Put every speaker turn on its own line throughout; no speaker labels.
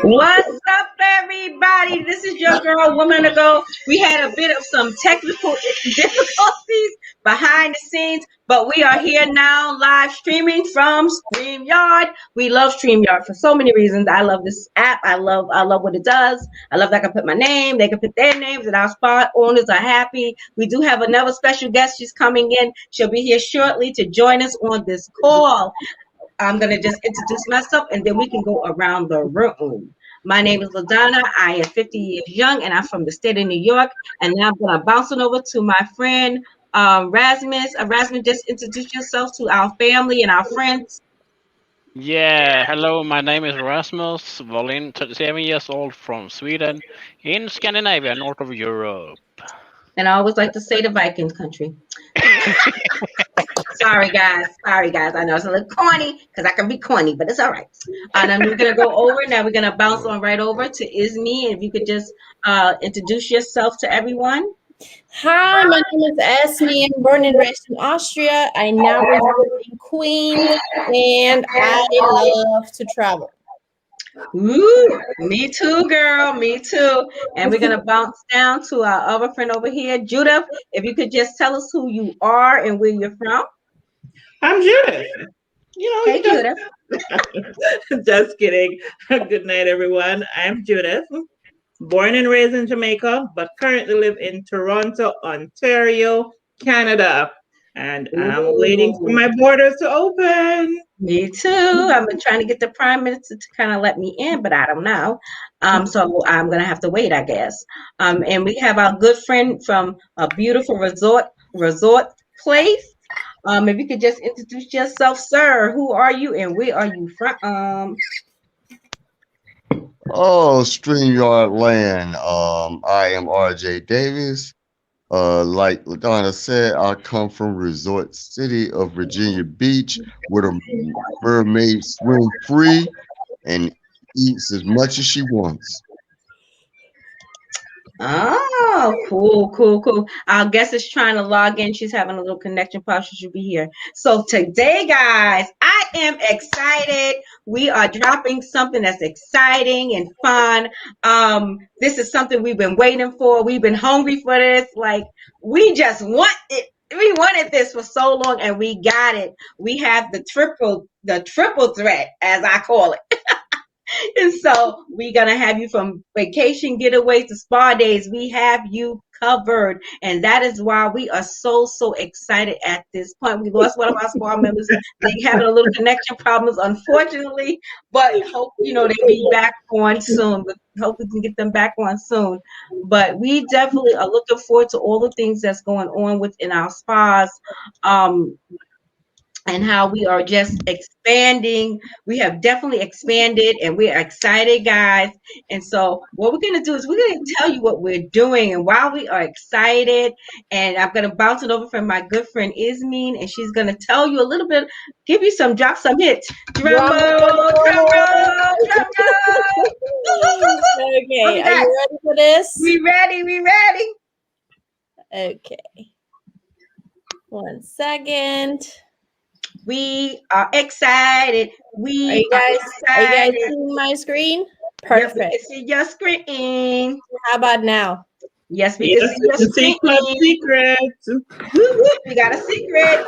What's up, everybody? This is your girl, woman ago. We had a bit of some technical difficulties behind the scenes, but we are here now, live streaming from StreamYard. We love StreamYard for so many reasons. I love this app. I love what it does. I love that I can put my name, they can put their names, and our spot owners are happy. We do have another special guest. She's coming in. She'll be here shortly to join us on this call. I'm going to just introduce myself and then we can go around the room. My name is LaDonna. I am 50 years young and I'm from the state of New York. And now I'm going to bounce it over to my friend Rasmus. Rasmus, just introduce yourself to our family and our friends.
Yeah, hello, my name is Rasmus Wallin, 37 years old from Sweden in Scandinavia, north of Europe.
And I always like to say the Vikings country. Sorry, guys. I know it's a little corny because I can be corny, but it's all right. And then we're going to go over. Now we're going to bounce on right over to Izmi. If you could just introduce yourself to everyone.
Hi, my name is Esme. I'm born and raised in Austria. I now reside in Queens, and I love to travel.
Ooh, me too, girl. Me too. And we're gonna bounce down to our other friend over here, Judith. If you could just tell us who you are and where you're from.
I'm Judith.
Hey, Judith.
Just kidding. Good night, everyone. I'm Judith. Born and raised in Jamaica, but currently live in Toronto, Ontario, Canada. And I'm waiting for my borders to open.
Me too. I've been trying to get the Prime Minister to kind of let me in, but I don't know. So I'm gonna have to wait, I guess. And we have our good friend from a beautiful resort place. If you could just introduce yourself, sir. Who are you and where are you from?
Oh, StreamYard land. I am RJ Davis. Like LaDonna said, I come from Resort City of Virginia Beach, where the mermaid swim free and eats as much as she wants.
Oh, cool. Our guest is trying to log in. She's having a little connection problem. She should be here. So today, guys, I am excited. We are dropping something that's exciting and fun. This is something we've been waiting for. We've been hungry for this. Like, we just want it. We wanted this for so long and we got it. We have the triple threat, as I call it. And so we're going to have you from vacation getaways to spa days. We have you covered. And that is why we are so excited at this point. We lost one of our spa members. They're having a little connection problems, unfortunately, but hope, they'll be back on soon. But hope we can get them back on soon. But we definitely are looking forward to all the things that's going on within our spas. And how we are just expanding. We have definitely expanded and we're excited, guys. And so what we're going to do is we're going to tell you what we're doing and why we are excited. And I'm going to bounce it over from my good friend Ismeen, and she's going to tell you a little bit, drop some hits. Drum roll.
Okay, are you ready for this?
We ready.
Okay. 1 second.
We are excited.
Are you guys seeing my screen? Perfect.
Yes, we can see your screen.
How about now?
Yes, we can see your screen.
Secrets.
We got a secret.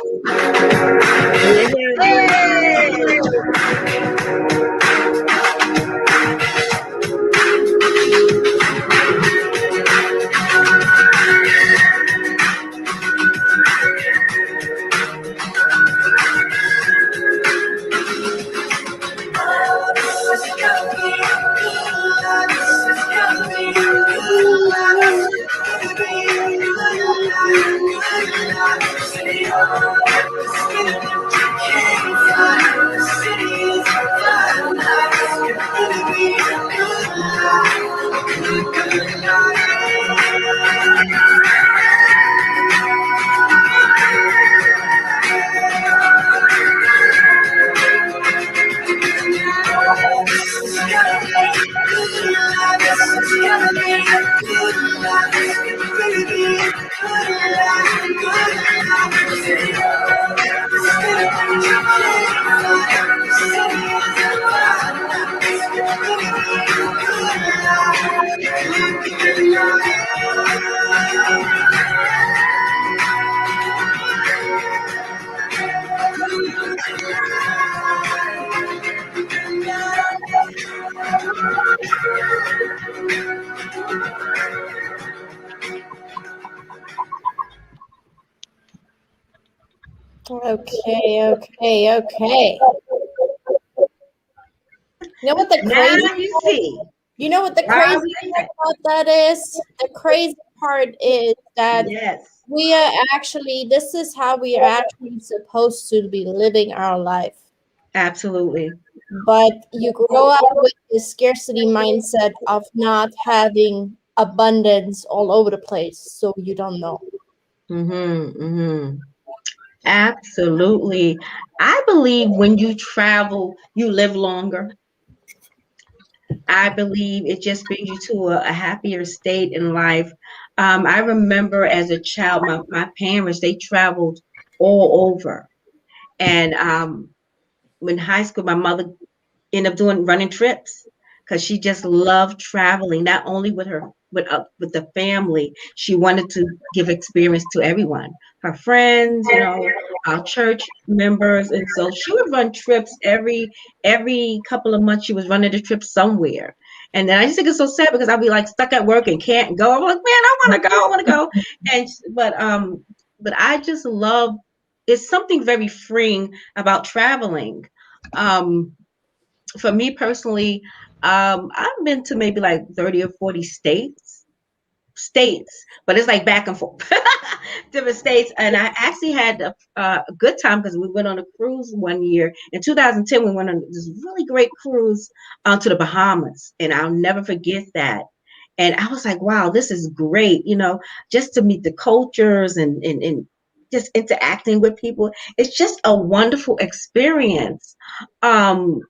Okay. You know what the
Now
crazy
you see
You know what the
why
crazy
we
part
attack.
about that is? The crazy part is that
Yes,
we are actually, this is how we are actually supposed to be living our life.
absolutely.
But you grow up with this scarcity mindset of not having abundance all over the place, so you don't know.
Mm-hmm. Mm-hmm. Absolutely. I believe when you travel, you live longer. I believe it just brings you to a happier state in life. I remember as a child, my parents, they traveled all over. And in high school, my mother ended up doing running trips because she just loved traveling, not only with her with the family. She wanted to give experience to everyone, her friends, our church members, and so she would run trips every couple of months. She was running a trip somewhere. And then I just think it's so sad because I'll be like stuck at work and can't go. I'm like, man, I want to go. And but I just love. It's something very freeing about traveling. Um, for me personally, I've been to maybe like 30 or 40 states, but it's like back and forth, different states. And I actually had a good time because we went on a cruise one year in 2010. We went on this really great cruise to the Bahamas, and I'll never forget that. And I was like, wow, this is great, just to meet the cultures and just interacting with people. It's just a wonderful experience. Um,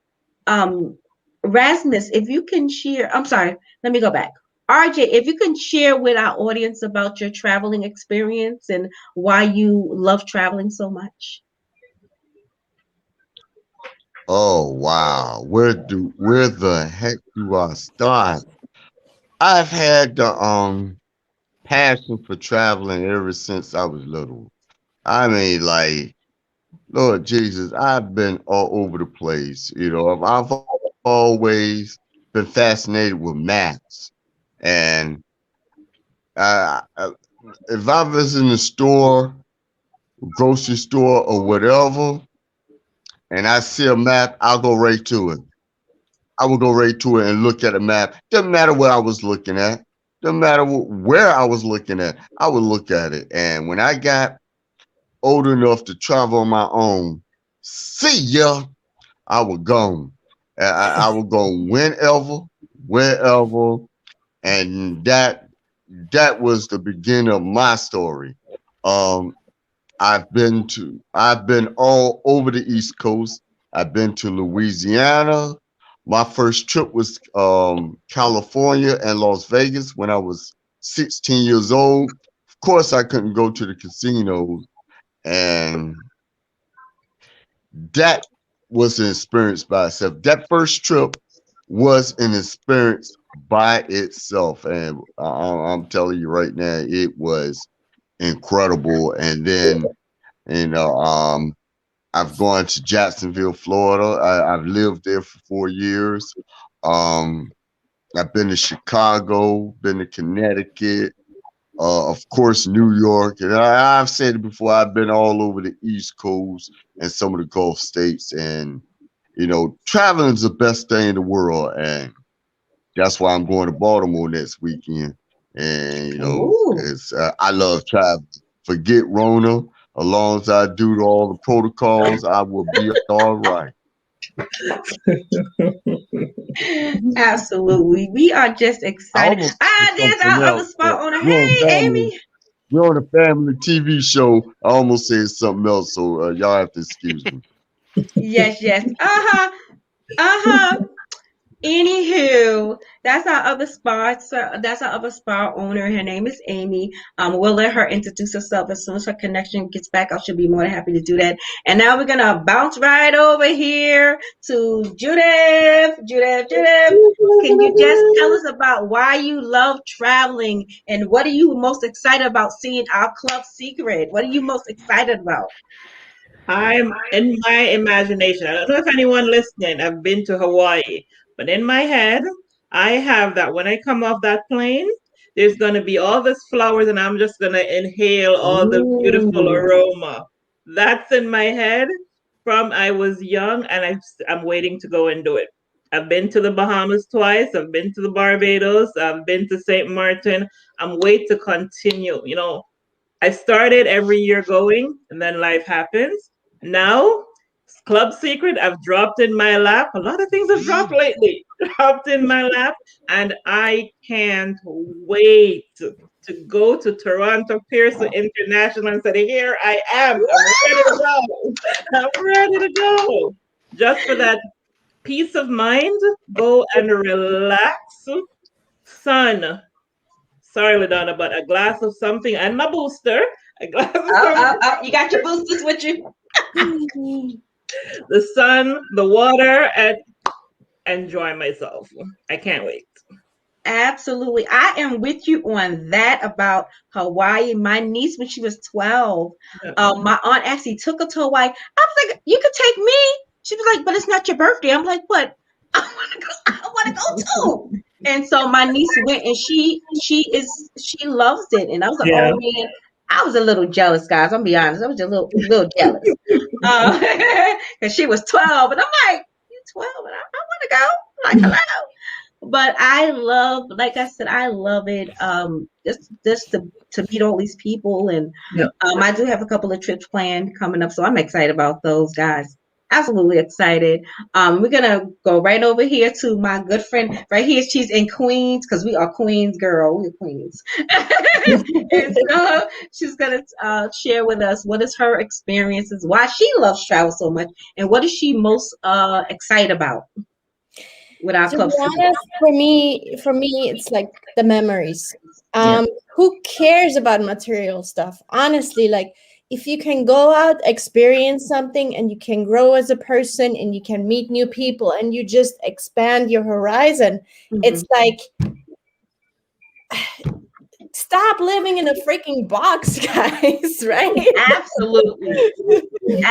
um, Rasmus, if you can share, I'm sorry, let me go back. RJ, if you can share with our audience about your traveling experience and why you love traveling so much.
Oh wow, where the heck do I start? I've had the passion for traveling ever since I was little. I mean, like, Lord Jesus, I've been all over the place. I've always been fascinated with maps, and uh, uh, if I was in the store, grocery store, or whatever, and I see a map, I'll go right to it. I would go right to it and look at a map. Doesn't matter what I was looking at. Doesn't matter where I was looking at. I would look at it. And when I got old enough to travel on my own, see ya, I would go. I would go wherever, and that was the beginning of my story. Um, I've been all over the East Coast. I've been to Louisiana. My first trip was California and Las Vegas when I was 16 years old. Of course, I couldn't go to the casinos, and that was an experience by itself. That first trip was an experience by itself, and I'm telling you right now, it was incredible. And then, you know, um, I've gone to Jacksonville, Florida. I've lived there for 4 years. Um, I've been to Chicago, been to Connecticut, of course, New York. And I've said it before, I've been all over the East Coast and some of the Gulf states. And, traveling is the best thing in the world. And that's why I'm going to Baltimore next weekend. And,
Ooh.
I love traveling. Forget Rona. As long as I do all the protocols, I will be all right.
Absolutely. We are just
I
excited.
almost said
There's
something
our other
else.
spot owner.
We're on
Hey,
family.
Amy.
We're on a family TV show. I almost said something else, so y'all have to excuse me.
Yes, yes. Uh-huh. Uh-huh. Anywho, that's our other spa. That's our other spa owner. Her name is Amy. We'll let her introduce herself as soon as her connection gets back. I should be more than happy to do that. And now we're gonna bounce right over here to Judith. Judith. Can you just tell us about why you love traveling and what are you most excited about seeing our club secret? What are you most excited about?
I'm in my imagination. I don't know if anyone listening have been to Hawaii, but in my head, I have that when I come off that plane, there's going to be all this flowers and I'm just going to inhale all the beautiful
Ooh.
aroma. That's in my head from I was young and I'm waiting to go and do it. I've been to the Bahamas twice. I've been to the Barbados. I've been to St. Martin. I'm waiting to continue. I started every year going, and then life happens. Now, Club Secret, I've dropped in my lap. A lot of things have dropped lately, dropped in my lap, and I can't wait to go to Toronto Pearson International and say, here I am. I'm ready to go. I'm ready to go. Just for that peace of mind, go and relax. Sun, sorry, Ladonna, but a glass of something and my booster, a glass of something,
You got your boosters with you?
the sun, the water, and enjoy myself. I can't wait.
Absolutely. I am with you on that about Hawaii. My niece, when she was 12,
Yeah.
my aunt actually took her to Hawaii. I was like, you could take me. She was like, but it's not your birthday. I'm like, but I want to go. I want to go too. And so my niece went and she loves it. And I was like,
Yeah.
oh man, I was a little jealous, guys. I'm be honest. I was just a little jealous. Because she was 12. And I'm like, you 12 and I want to go. I'm like, hello. But I love, like I said, I love it. Just to meet all these people, and
Yeah.
I do have a couple of trips planned coming up, so I'm excited about those, guys. Absolutely excited. We're gonna go right over here to my good friend right here. She's in Queens because we are Queens, girl. We're Queens, and so she's gonna share with us what is her experiences, why she loves travel so much, and what is she most excited about with our
To be
club secret.
honest, for me, it's like the memories.
Yeah.
Who cares about material stuff? Honestly, like if you can go out, experience something, and you can grow as a person, and you can meet new people, and you just expand your horizon, it's like stop living in a freaking box, guys, right?
Absolutely.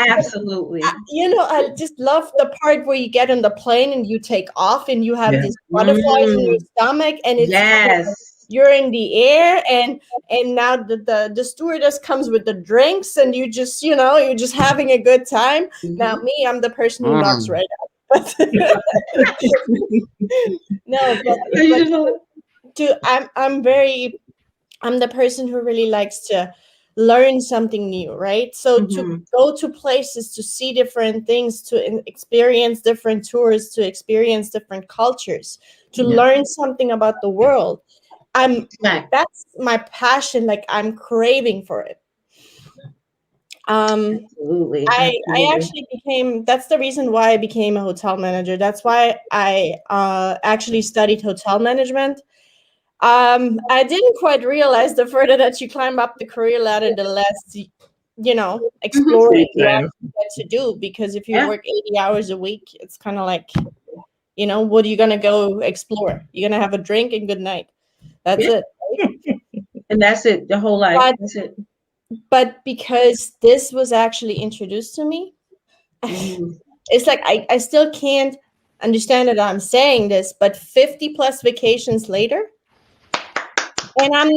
Absolutely.
I just love the part where you get on the plane and you take off and you have
Yeah.
these butterflies in your stomach and it's
Yes.
you're in the air and now the stewardess comes with the drinks and you're just having a good time. Now me, I'm the person who knocks right out. But no, I'm the person who really likes to learn something new, right? So to go to places, to see different things, to experience different tours, to experience different cultures, to learn something about the world. That's my passion. Like I'm craving for it.
Absolutely.
I actually that's the reason why I became a hotel manager. That's why I actually studied hotel management. I didn't quite realize the further that you climb up the career ladder, the less, exploring you actually get to do. Because if you work 80 hours a week, it's kind of like, what are you going to go explore? You're going to have a drink and good night. That's it. Right?
And that's it. The whole life. That's it.
But because this was actually introduced to me, it's like I still can't understand that I'm saying this, but 50 plus vacations later, and I'm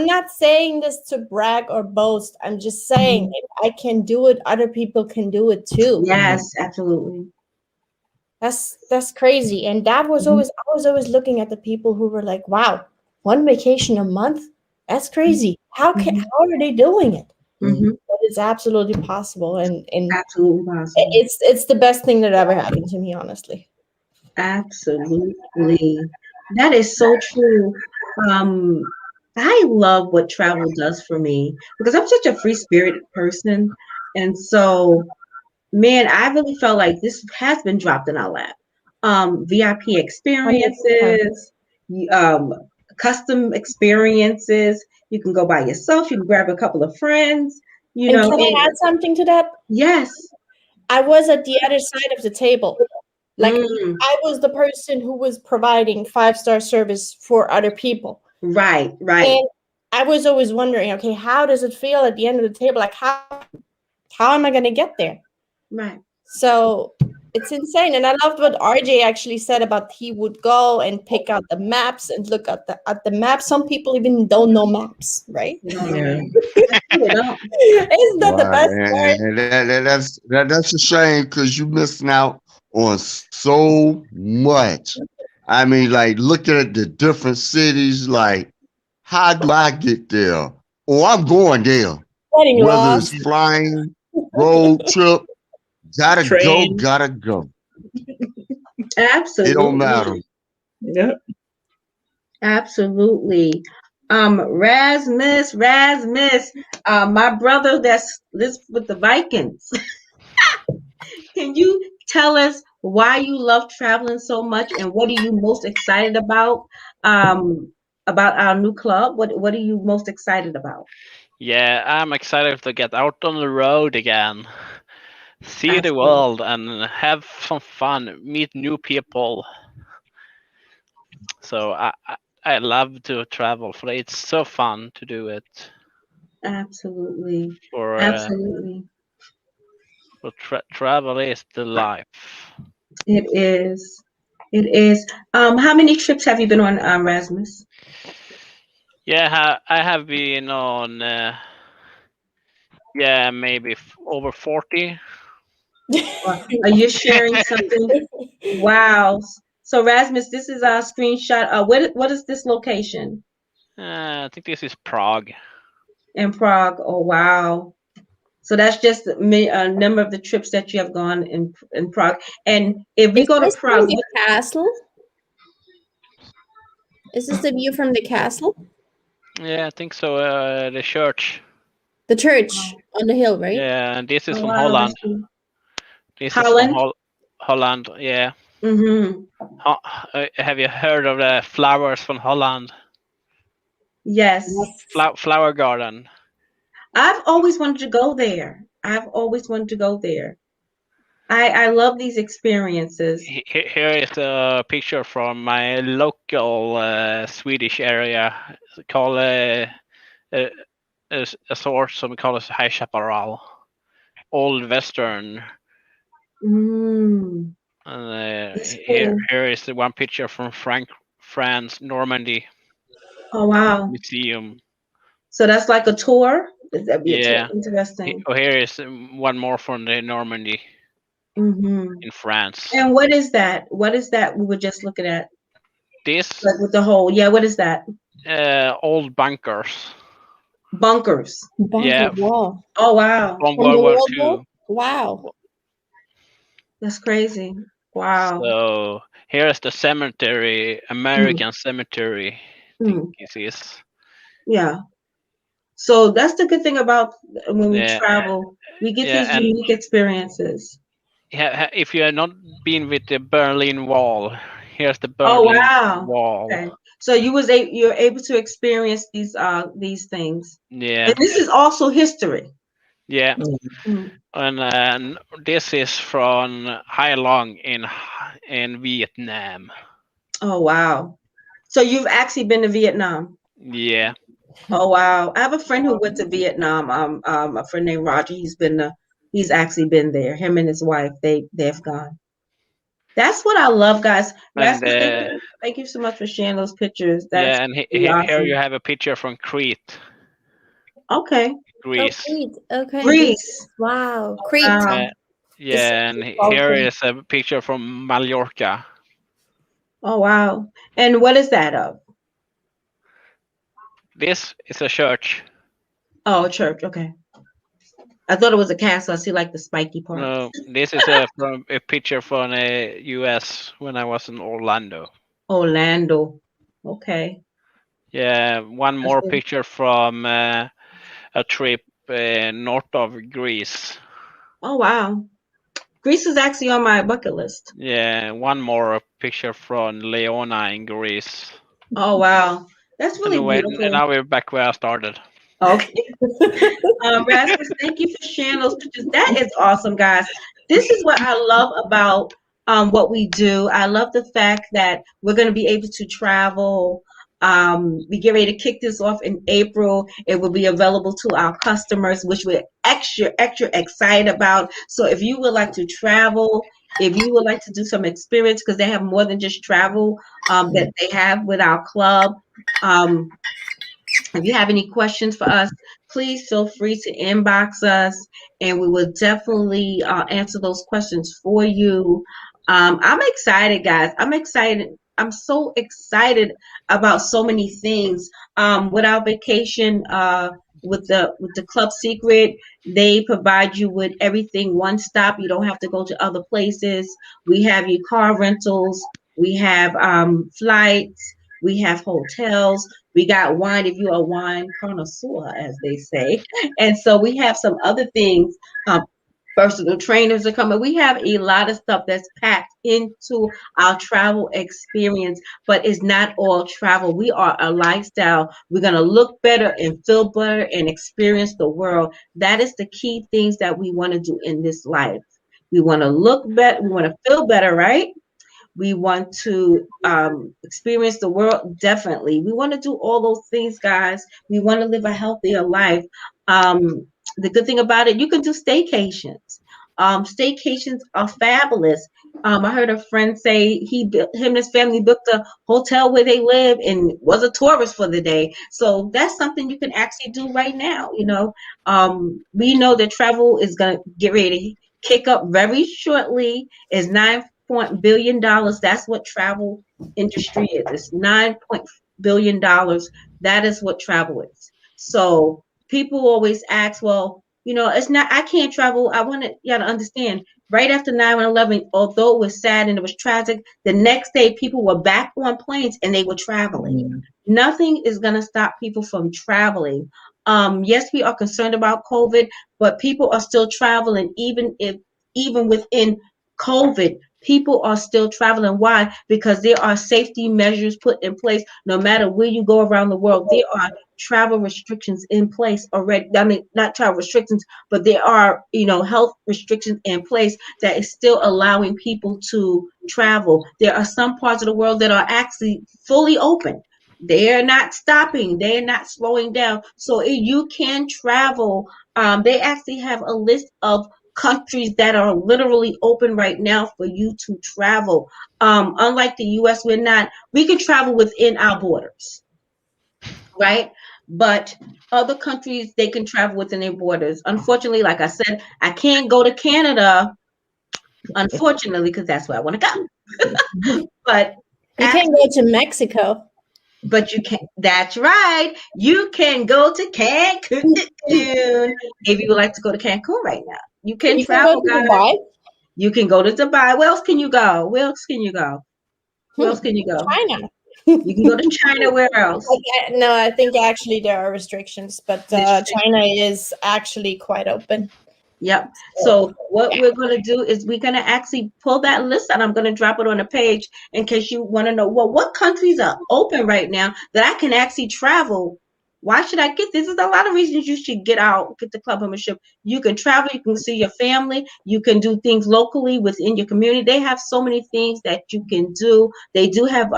not saying this to brag or boast. I'm just saying if I can do it, other people can do it too.
Yes, absolutely.
That's crazy. And that was I was always looking at the people who were like, wow, one vacation a month? That's crazy. How are they doing it? But it's absolutely possible, and
absolutely possible.
It's the best thing that ever happened to me, honestly.
Absolutely. That is so true. I love what travel does for me because I'm such a free spirited person. And so, man, I really felt like this has been dropped in our lap. VIP experiences, um, custom experiences. You can go by yourself. You can grab a couple of friends. You
And
know,
can I
and
add something to that?
yes,
I was at the other side of the table. Like
mm,
I was the person who was providing 5-star service for other people.
right, right,
And I was always wondering, okay, how does it feel at the end of the table? Like how am I gonna get there?
right.
So it's insane. And I loved what RJ actually said about he would go and pick out the maps and look at the maps. Some people even don't know maps, right?
You don't know,
Yeah.
man. People don't.
Isn't that the
Right,
best part?
and that's a shame because you missing out on so much. I mean, like looking at the different cities, like how do I get there? Oh, I'm going there.
Getting
Whether it's
lost.
flying, road trip, gotta go,
Train.
gotta go. It don't matter.
Absolutely.
Yeah.
Absolutely. Rasmus, my brother that's lives with the Vikings. Can you tell us why you love traveling so much and what are you most excited about our new club? What are you most excited about?
Yeah, I'm excited to get out on the road again, see the
Absolutely.
world, and have some fun, meet new people. So I love to travel. For it's so fun to do it.
Absolutely.
For
Absolutely.
travel is the life.
It is. It is. How many trips have you been on, Rasmus?
Yeah, I have been on. Yeah, maybe over 40.
Are you sharing something? Wow. So Rasmus, this is our screenshot. What is this location
I think this is Prague.
in Prague? Oh wow. So that's just a number of the trips that you have gone in Prague. And if we
Is
go to
this from
Prague,
the castle? Is this the view from the castle?
Yeah, I think so. The church.
The church on the hill, right?
Yeah, and this is
oh
from
wow,
Holland.
that's cool.
This is from
Holland.
Holland. Yeah.
Mm-hmm.
Have you heard of the flowers from Holland?
Yes.
Flower garden.
I've always wanted to go there. I've always wanted to go there. I love these experiences.
Here is a picture from my local Swedish area called a, a source some call it High Chaparral, Old Western.
Mm,
And
that's cool.
here is the one picture from France, Normandy
Oh wow.
Museum.
So that's like a tour? That'd be a tour.
Yeah.
Interesting.
Here is one more from the Normandy
Mm-hmm.
in France.
And what is that? What is that we were just looking at?
This
Like with the whole, yeah, what is that?
old bunkers.
Bunkers.
Bunker
Yeah,
wall.
Oh wow.
from
From
World
the
War
World War?
Two.
Wow.
That's crazy. Wow.
So here is the cemetery,
Mm,
American cemetery. I think
mm,
this is.
yeah. So that's the good thing about when we
Yeah,
travel, we get
yeah,
these
and
unique experiences.
if you have not been with the Berlin Wall, here's the
Oh
Berlin
wow.
Wall.
Okay. So you're able to experience these things. And
Yeah,
this is also history.
yeah,
Mm.
and this is from Hai Long in Vietnam.
Oh wow. So you've actually been to Vietnam.
Yeah,
Oh wow. I have a friend who went to Vietnam. A friend named Roger. He's actually been there. Him and his wife, they've gone. That's what I love, guys.
and
Rasmus, thank you so much for sharing those pictures. That's
yeah, and
really
here you
awesome.
have a picture from Crete,
Okay.
Oh,
Greece.
Crete. Okay.
Greece.
Wow. Crete.
Uh,
Wow.
This
yeah, and here
Balkan.
is a picture from Mallorca.
Oh wow. And what is that of?
This is a church.
Oh, a church. Okay. I thought it was a castle. I see like the spiky parts.
No, this is from a picture from the U.S. when I was in Orlando.
Orlando. Okay.
Yeah, one
That's
more
good.
picture from a trip north of Greece.
Oh wow. Greece is actually on my bucket list.
Yeah, one more picture from Leona in Greece.
Oh wow, that's really
Anyway,
beautiful.
now we're back where I started.
Okay. Rasmus, thank you for sharing those pictures. That is awesome, guys. This is what I love about what we do. I love the fact that we're going to be able to travel. We get ready to kick this off in April. It will be available to our customers, which we're extra excited about. So if you would like to travel, if you would like to do some experience, because they have more than just travel that they have with our club. Um, if you have any questions for us, please feel free to inbox us and we will definitely answer those questions for you. I'm excited, guys. I'm excited. I'm so excited about so many things. With our vacation, with the Club Secret, they provide you with everything one stop. You don't have to go to other places. We have your car rentals. We have flights. We have hotels. We got wine if you're a wine connoisseur, as they say. And so we have some other things. Personal trainers are coming. We have a lot of stuff that's packed into our travel experience, but it's not all travel. We are a lifestyle. We're going to look better and feel better and experience the world. That is the key things that we want to do in this life. We want to look better. We want to feel better, right? We want to experience the world definitely. We want to do all those things, guys. We want to live a healthier life. The good thing about it, you can do staycations. Staycations are fabulous. I heard a friend say him and his family booked a hotel where they live and was a tourist for the day. So that's something you can actually do right now. We know that travel is gonna get ready to kick up very shortly. Is $9 billion. That's what travel industry is. It's $9 billion. That is what travel is. So people always ask, well, it's not, I can't travel. I want y'all to understand, right after 9/11, although it was sad and it was tragic, the next day people were back on planes and they were traveling. Nothing is going to stop people from traveling. Yes, we are concerned about COVID, but people are still traveling, even within COVID, people are still traveling. Why? Because there are safety measures put in place. No matter where you go around the world, there are travel restrictions in place already. I mean, not travel restrictions, but there are, health restrictions in place that is still allowing people to travel. There are some parts of the world that are actually fully open. They're not stopping. They're not slowing down. So you can travel. They actually have a list of countries that are literally open right now for you to travel. Unlike the US, we can travel within our borders, right? But other countries, they can travel within their borders. Unfortunately, like I said, I can't go to Canada, unfortunately, because that's where I want to go. But
you can go to Mexico.
But you can, that's right. You can go to Cancun if you would like to go to Cancun right now. You can travel, guys. Dubai. You can go to Dubai. Where else can you go? Where else can you go? Where else can you go?
China.
You can go to China. Where else?
No, I think actually there are restrictions, but China is actually quite open.
Yep. So what we're going to do is we're going to actually pull that list out. I'm going to drop it on a page in case you want to know, well, what countries are open right now that I can actually travel. Why should I get this? There's a lot of reasons you should get the club membership. You can travel, you can see your family, you can do things locally within your community. They have so many things that you can do. They do have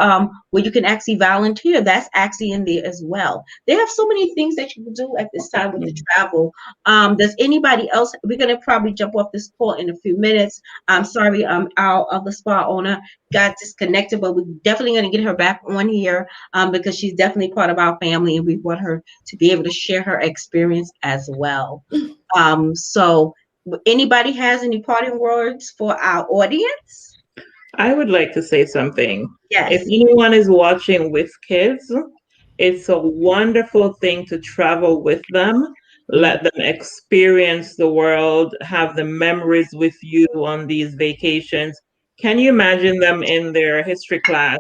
where you can actually volunteer. That's actually in there as well. They have so many things that you can do at this time with the travel. Does anybody else? We're gonna probably jump off this call in a few minutes. I'm sorry, our other spa owner got disconnected, but we're definitely gonna get her back on here because she's definitely part of our family, and we want her to be able to share her experience as well. So anybody has any parting words for our audience?
I would like to say something.
Yes.
If anyone is watching with kids, it's a wonderful thing to travel with them. Let them experience the world, have the memories with you on these vacations. Can you imagine them in their history class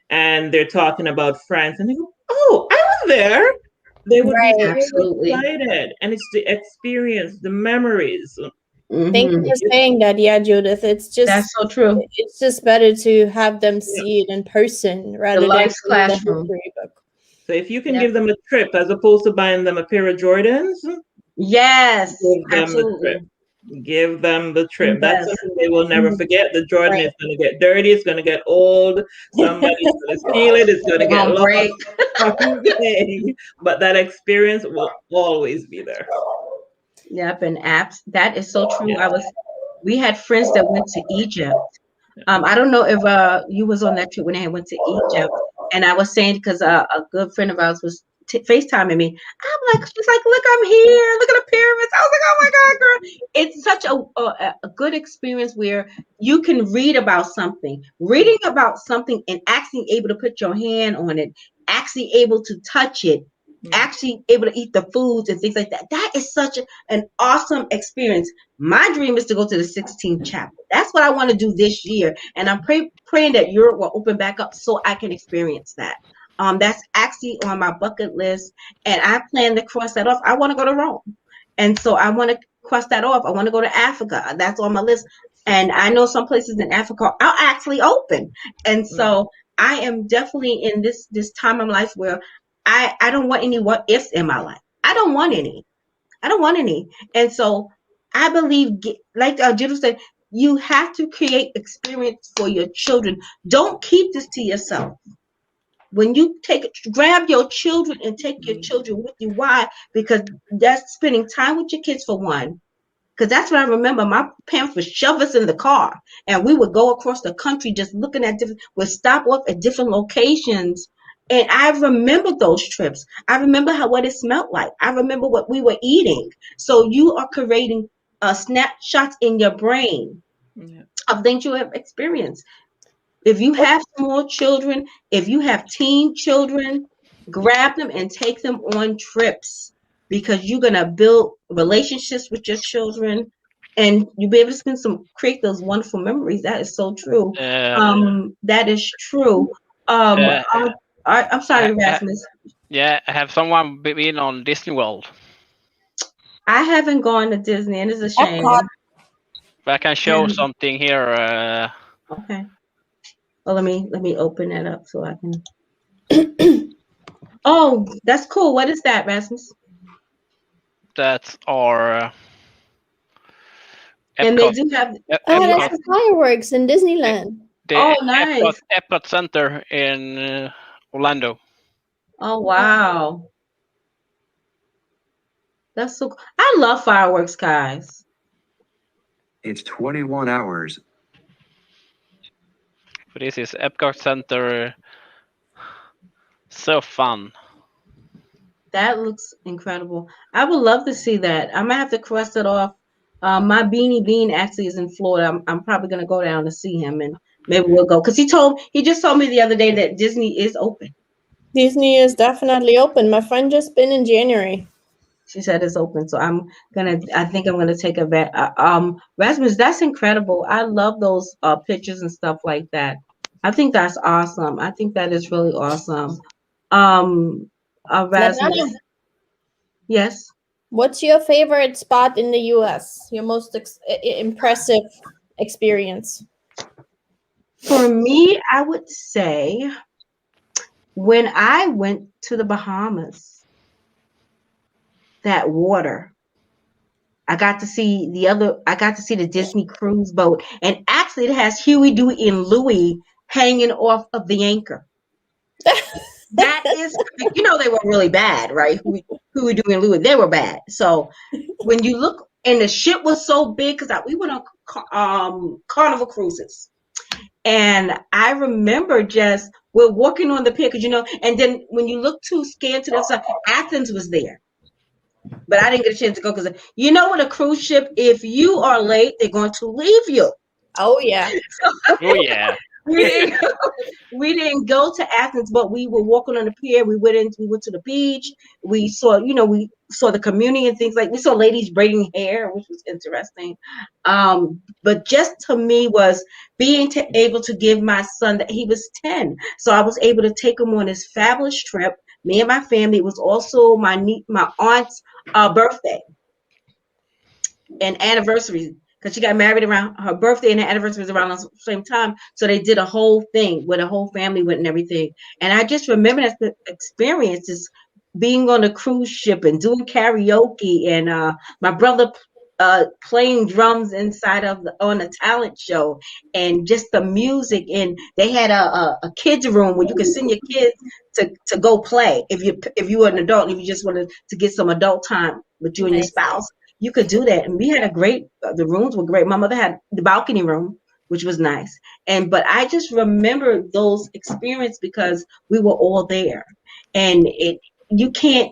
and they're talking about France and they go, "Oh, I was there." They would be so
Absolutely
excited. And it's the experience, the memories.
Thank you for saying that. Yeah, Judith.
That's so true.
It's just better to have them see it in person rather than
life's
in the
classroom.
history book.
So if you can give them a trip as opposed to buying them a pair of Jordans,
yes,
give them
absolutely.
the trip. Give them the trip. That's
Yes.
something they will never forget. The Jordan
Right.
is going to get dirty. It's going to get old. Somebody's going to steal it. It's going to get lost.
Break.
Something. But that experience will always be there.
Yep, and apps. That is so true. We had friends that went to Egypt. I don't know if you was on that trip when they went to Egypt, and I was saying because a good friend of ours was FaceTiming me. I'm like, she's like, look, I'm here. Look at the pyramids. I was like, oh my God, girl! It's such a good experience where you can read about something, reading about something, and actually able to put your hand on it, actually able to touch it, actually able to eat the foods and things like that. That is such an awesome experience. My dream is to go to the 16th chapter. That's what I want to do this year. And I'm praying that Europe will open back up so I can experience that. That's actually on my bucket list. And I plan to cross that off. I want to go to Rome. And so I want to cross that off. I want to go to Africa. That's on my list. And I know some places in Africa are actually open. And so I am definitely in this time of life where I don't want any what ifs in my life. I don't want any. And so I believe, like Judith said, you have to create experience for your children. Don't keep this to yourself. When you grab your children and take your children with you. Why? Because that's spending time with your kids for one. Because that's what I remember. My parents would shove us in the car and we would go across the country just looking at we'd stop off at different locations. And I remember those trips. I remember what it smelled like. I remember what we were eating. So you are creating snapshots in your brain of things you have experienced. If you have small children, if you have teen children, grab them and take them on trips because you're going to build relationships with your children and you'll be able to create those wonderful memories. That is so true. That is true. I'm sorry, Rasmus.
Yeah, have someone been on Disney World?
I haven't gone to Disney, and it's a shame.
But I can show something here.
Okay. Well, let me open that up so I can. Oh, that's cool. What is that, Rasmus?
That's our.
And they do have.
That's the fireworks in Disneyland.
Nice.
Epcot Center in Orlando.
Oh wow. That's so cool. I love fireworks, guys.
It's 21 hours.
This is Epcot Center. So fun.
That looks incredible. I would love to see that. I might have to cross it off. My Beanie Bean actually is in Florida. I'm probably gonna go down to see him, and maybe we'll go because he just told me the other day that Disney is open.
Disney is definitely open. My friend just been in January.
She said it's open, so I think I'm gonna take a bet. Rasmus, that's incredible. I love those pictures and stuff like that. I think that's awesome. I think that is really awesome. Rasmus, yes.
What's your favorite spot in the U.S.? Your most impressive experience?
For me, I would say when I went to the Bahamas. That water. I got to see the Disney cruise boat. And actually it has Huey, Dewey, and Louie hanging off of the anchor. That is, they were really bad, right? Huey, Dewey, and Louie, they were bad. So when you look, and the ship was so big, because we went on Carnival cruises. And I remember we're walking on the pier, because and then when you look too scared to the side, Athens was there. But I didn't get a chance to go because with a cruise ship, if you are late, they're going to leave you.
Oh yeah.
Oh yeah.
We didn't go to Athens, but we were walking on the pier. We went to the beach. We saw, we saw the community and things we saw ladies braiding hair, which was interesting. But just to me was being able to give my son that he was 10. So I was able to take him on this fabulous trip. Me and my family. It was also my aunt's birthday. and anniversaries, because she got married around her birthday and her anniversary was around the same time. So they did a whole thing where the whole family went and everything. And I just remember that the experience is being on a cruise ship and doing karaoke, and my brother playing drums inside of on a talent show, and just the music. And they had a kids room where you could send your kids to go play if you were an adult, if you just wanted to get some adult time with you and your
Nice.
spouse, you could do that. And we had a great, the rooms were great. My mother had the balcony room, which was nice. But I just remember those experiences because we were all there. And you can't,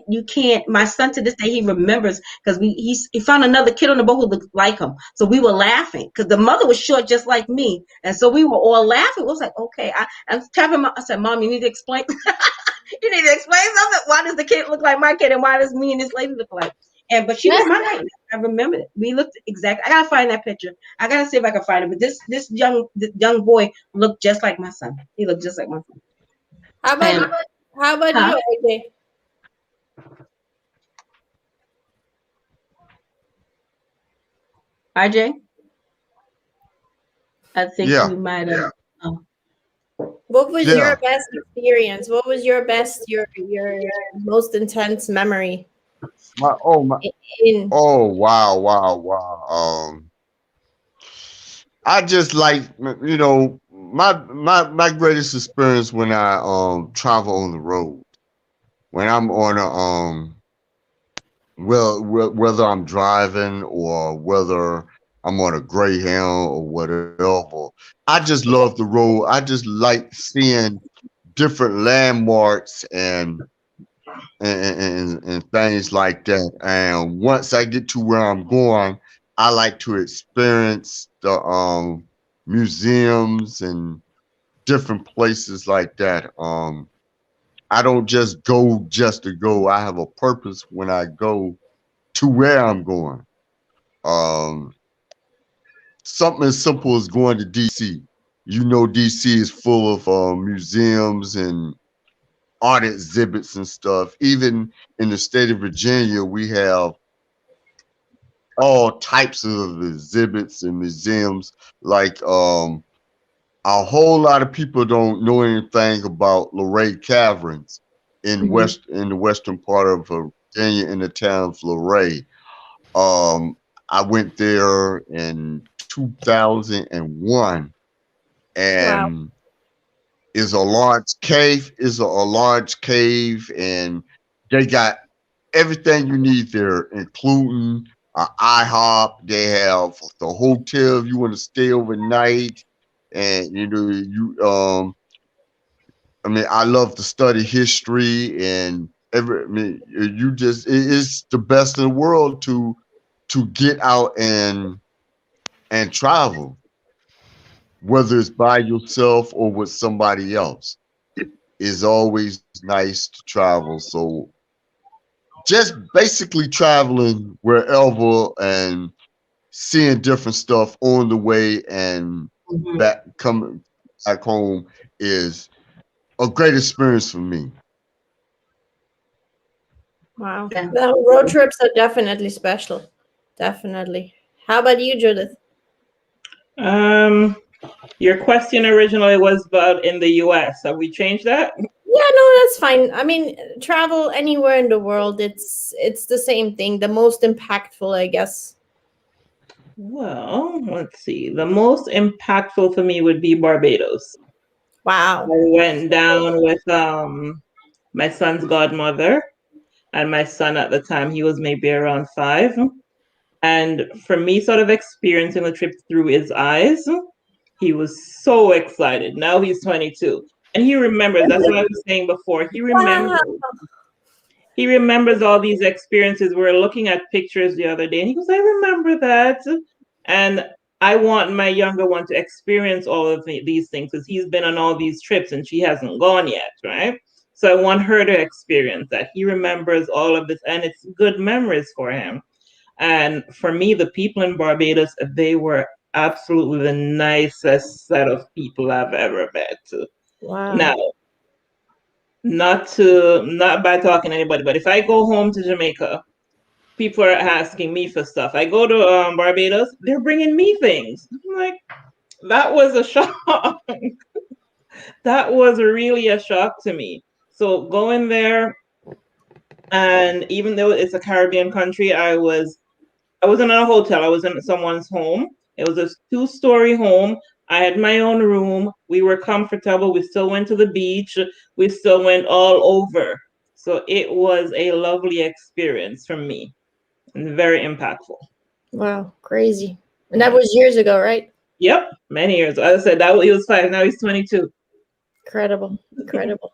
my son to this day, he remembers because he found another kid on the boat who looked like him. So we were laughing because the mother was short just like me. And so we were all laughing. It was like, okay, I tapping I said, Mom, you need to explain. You need to explain something. Why does the kid look like my kid, and why does me and this lady look like? But she was right. I remember it. We looked exactly. I gotta find that picture. I gotta see if I can find it. But this young boy looked just like my son. He looked just like my son.
How about
Huh?
you, AJ?
RJ, I think
Yeah,
you might have. Oh.
What was
yeah.
your best experience? What was your most intense memory
My
in?
oh wow. I just like, my greatest experience when I travel on the road, when I'm on a whether I'm driving or whether I'm on a Greyhound or whatever. I just love the road. I just like seeing different landmarks and things like that. And once I get to where I'm going, I like to experience the museums and different places like that. I don't just go just to go. I have a purpose when I go to where I'm going. Um, Something as simple as going to DC. You know, DC is full of museums and art exhibits and stuff. Even in the state of Virginia, we have all types of exhibits and museums. Like a whole lot of people don't know anything about Lorraine Caverns in the western part of Virginia in the town of Lorraine. Um, I went there in 2001,
Wow.
and is a large cave, and they got everything you need there, including IHOP. They have the hotel if you want to stay overnight, and I love to study history and it's the best in the world to get out and travel, whether it's by yourself or with somebody else. It's always nice to travel. So just basically traveling wherever and seeing different stuff on the way and coming back home is a great experience for me.
Wow.
Yeah.
The road trips are definitely special. Definitely. How about you, Judith?
Your question originally was about in the US. Have we changed that?
Yeah, no, that's fine. I mean, travel anywhere in the world, it's the same thing. The most impactful, I guess.
Well, let's see. The most impactful for me would be Barbados. I
Wow.
went down with my son's godmother and my son at the time. He was maybe around 5. And for me, sort of experiencing the trip through his eyes, he was so excited. Now he's 22. And he remembers, that's what I was saying before.
Wow.
He remembers all these experiences. We were looking at pictures the other day, and he goes, I remember that. And I want my younger one to experience all of these things because he's been on all these trips and she hasn't gone yet, right? So I want her to experience that. He remembers all of this, and it's good memories for him. And for me, the people in Barbados, they were absolutely the nicest set of people I've ever met.
Wow.
Now, not by talking to anybody, but if I go home to Jamaica people are asking me for stuff. I go to Barbados, they're bringing me things. I'm like, that was a shock. That was really a shock to me. So going there, and even though it's a Caribbean country, I wasn't in a hotel. I was in someone's home. It was a 2-story home. I had my own room. We were comfortable. We still went to the beach. We still went all over. So it was a lovely experience for me and very impactful.
Wow, crazy. And that was years ago, right?
Yep, many years. As I said, he was 5. Now he's 22.
Incredible. Incredible.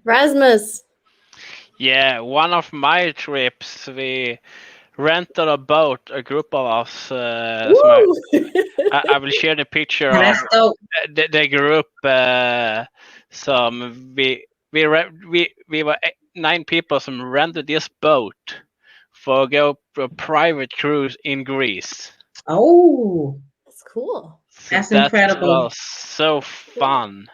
Rasmus.
Yeah, one of my trips, we rented a boat, a group of us. I will share the picture of
That's dope.
the group. Some we were 9 people. Some rented this boat for go a private cruise in Greece.
Oh,
That's cool.
So
that's
that
incredible.
was so fun.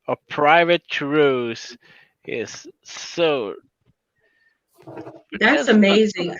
A private cruise is so.
That's amazing.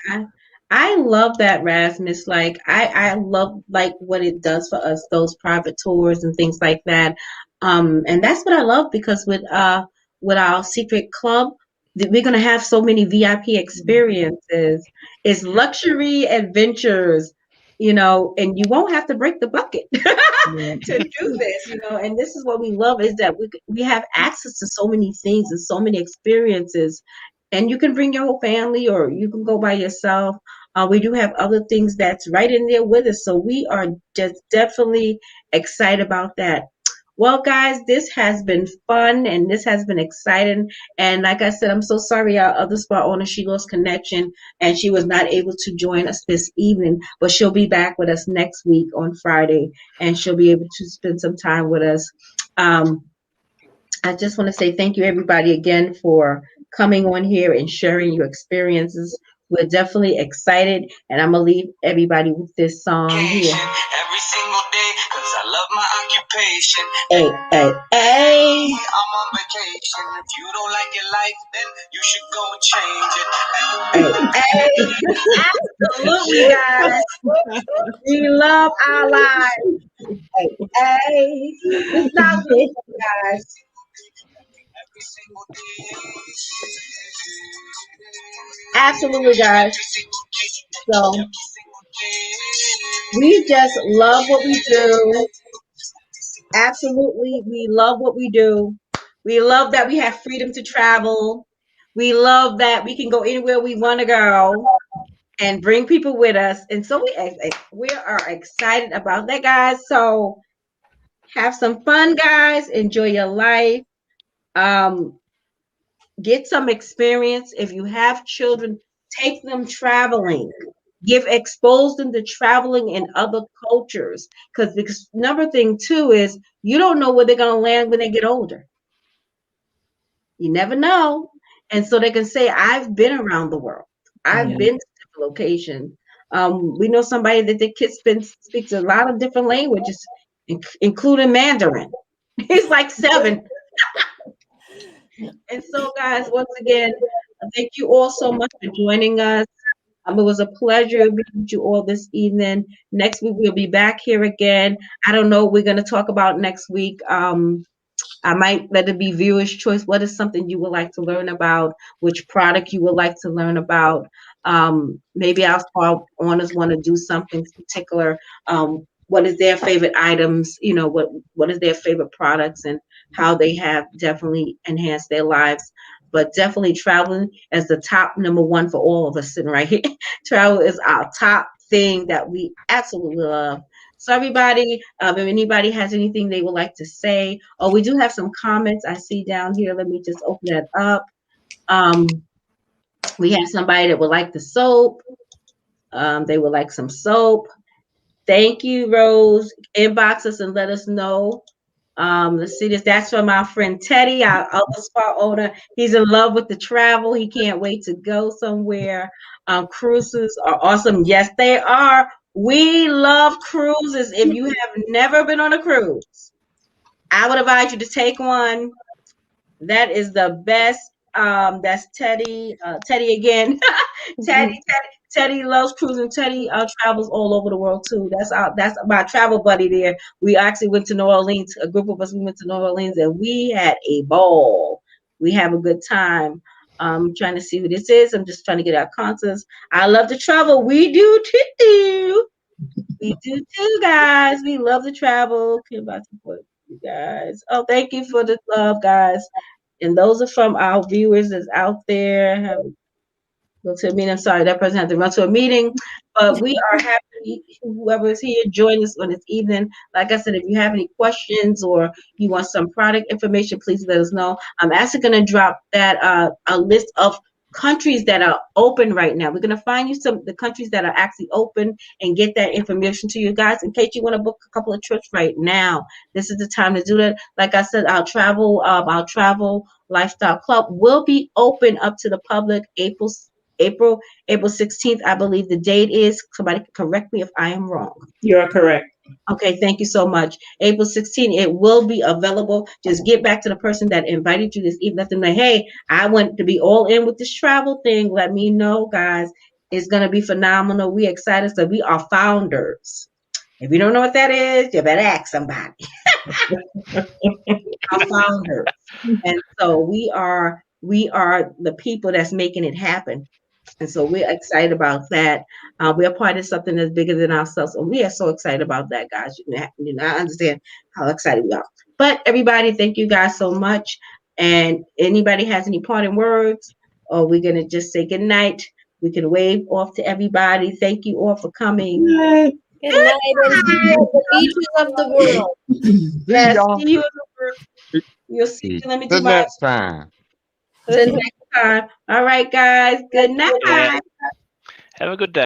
I love that, Rasmus. Like I love like what it does for us, those private tours and things like that. And that's what I love because with our secret club, we're gonna have so many VIP experiences. It's luxury adventures, and you won't have to break the bucket to do this, and this is what we love is that we have access to so many things and so many experiences, and you can bring your whole family or you can go by yourself. We do have other things that's right in there with us, so we are just definitely excited about that. Well, guys, this has been fun and this has been exciting. And like I said, I'm so sorry our other spa owner, she lost connection and she was not able to join us this evening, but she'll be back with us next week on Friday and she'll be able to spend some time with us. I just want to say thank you, everybody, again for coming on here and sharing your experiences. We're definitely excited, and I'm gonna leave everybody with this song here.
Every single day, cause I love my occupation.
Hey, hey, hey.
I'm on vacation. If you don't like your life, then you should go and change it.
Hey, absolutely, guys. We love our lives. Hey, hey. This is our week, guys.
Every single day.
Absolutely, guys. So we just love what we do. Absolutely, we love what we do. We love that we have freedom to travel. We love that we can go anywhere we want to go and bring people with us. And so we are excited about that, guys. So have some fun, guys. Enjoy your life. Get some experience. If you have children, take them traveling. Expose them to traveling in other cultures. Because number thing too is you don't know where they're gonna land when they get older. You never know. And so they can say, I've been around the world. I've been to different locations. We know somebody that the kid speaks a lot of different languages, including Mandarin. He's like 7. And so, guys, once again, thank you all so much for joining us. It was a pleasure being with you all this evening. Next week, we'll be back here again. I don't know what we're going to talk about next week. I might let it be viewer's choice. What is something you would like to learn about? Which product you would like to learn about? Maybe our spa owners want to do something particular. What is their favorite items? What is their favorite products and how they have definitely enhanced their lives. But definitely traveling as the top number one for all of us sitting right here. Travel is our top thing that we absolutely love. So everybody, if anybody has anything they would like to say, we do have some comments I see down here. Let me just open that up. We have somebody that would like the soap. They would like some soap. Thank you, Rose. Inbox us and let us know. Let's see this. That's from our friend Teddy, our other spa owner. He's in love with the travel. He can't wait to go somewhere. Cruises are awesome. Yes, they are. We love cruises. If you have never been on a cruise, I would advise you to take one. That is the best That's Teddy. Teddy again. Teddy loves cruising. Teddy travels all over the world too. That's my travel buddy there. We actually went to New Orleans. A group of us, we went to New Orleans and we had a ball. We have a good time. I'm trying to see who this is. I'm just trying to get our concerts. I love to travel. We do too. We do too, guys. We love to travel. Care about support you guys. Oh, thank you for the love, guys. And those are from our viewers that's out there. Have go to a meeting. I'm sorry, that person had to run to a meeting, but we are happy whoever is here join us on this evening. Like I said, if you have any questions or you want some product information, please let us know. I'm actually going to drop that a list of countries that are open right now. We're going to find you the countries that are actually open and get that information to you guys in case you want to book a couple of trips right now. This is the time to do that. Like I said, our travel lifestyle club will be open up to the public April 16th, I believe the date is. Somebody can correct me if I am wrong.
You are correct.
Okay, thank you so much. April 16th, it will be available. Just get back to the person that invited you this evening. Let them know, hey, I want to be all in with this travel thing. Let me know, guys. It's going to be phenomenal. We're excited. So we are founders. If you don't know what that is, you better ask somebody. Our founders. And so we are the people that's making it happen. And so we're excited about that. We're part of something that's bigger than ourselves. And we are so excited about that, guys. You know, I understand how excited we are. But everybody, thank you guys so much. And anybody has any parting words, or we're going to just say good night. We can wave off to everybody. Thank you all for coming.
Good night and see you at the beaches of the world.
Yes,
y'all.
see you in the world. You'll see. Let me do
Till
my
next time.
next time. All right, guys. Good night.
Yeah. Have a good day.